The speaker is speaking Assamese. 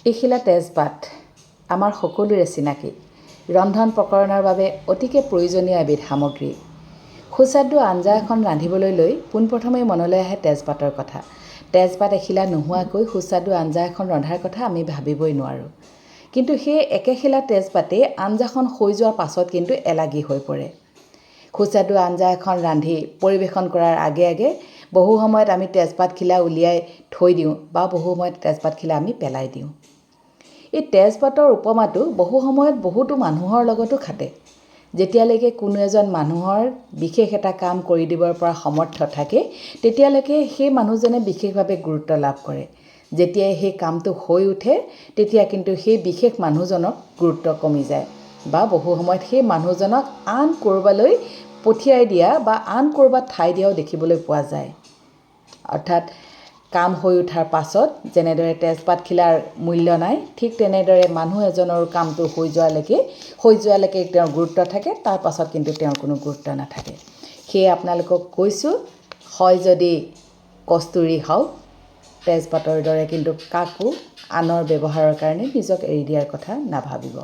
এইখিলা তেজপাত আমাৰ সকলোৰে চিনাকি ৰন্ধন প্ৰকৰণৰ বাবে অতিকে প্ৰয়োজনীয় এবিধ সামগ্ৰী। সুস্বাদু আঞ্জা এখন ৰান্ধিবলৈ লৈ পোনপ্ৰথমে মনলৈ আহে তেজপাতৰ কথা। তেজপাত এখিলা নোহোৱাকৈ সুস্বাদু আঞ্জা এখন ৰন্ধাৰ কথা আমি ভাবিবই নোৱাৰোঁ। কিন্তু সেই একেখিলা তেজপাতেই আঞ্জাখন হৈ যোৱাৰ পাছত কিন্তু এলাগী হৈ পৰে। সুস্বাদু আঞ্জা এখন ৰান্ধি পৰিৱেশন কৰাৰ আগে আগে বহু সময়ত আমি তেজপাতখিলা উলিয়াই থৈ দিওঁ বা বহু সময়ত তেজপাতখিলা আমি পেলাই দিওঁ। এই তেজপাতৰ উপমাটো বহু সময়ত বহুতো মানুহৰ লগতো খাটে। যেতিয়ালৈকে কোনো এজন মানুহৰ বিশেষ এটা কাম কৰি দিবৰ পৰা সমৰ্থ থাকে তেতিয়ালৈকে সেই মানুহজনে বিশেষভাৱে গুৰুত্ব লাভ কৰে। যেতিয়াই সেই কামটো হৈ উঠে তেতিয়া কিন্তু সেই বিশেষ মানুহজনক গুৰুত্ব কমি যায় বা বহু সময়ত সেই মানুহজনক আন ক'ৰবালৈ পঠিয়াই দিয়া বা আন ক'ৰবাত ঠাই দিয়াও দেখিবলৈ পোৱা যায়। অৰ্থাৎ কাম হৈ উঠাৰ পাছত যেনেদৰে তেজপাতখিলাৰ মূল্য নাই, ঠিক তেনেদৰে মানুহ এজনৰ কামটো হৈ যোৱালৈকে তেওঁৰ গুৰুত্ব থাকে, তাৰ পাছত কিন্তু তেওঁৰ কোনো গুৰুত্ব নাথাকে। সেয়ে আপোনালোকক কৈছোঁ, হয় যদি কস্তুৰী হওক, তেজপাতৰ দৰে কিন্তু কাকো আনৰ ব্যৱহাৰৰ কাৰণে নিজক এৰি দিয়াৰ কথা নাভাবিব।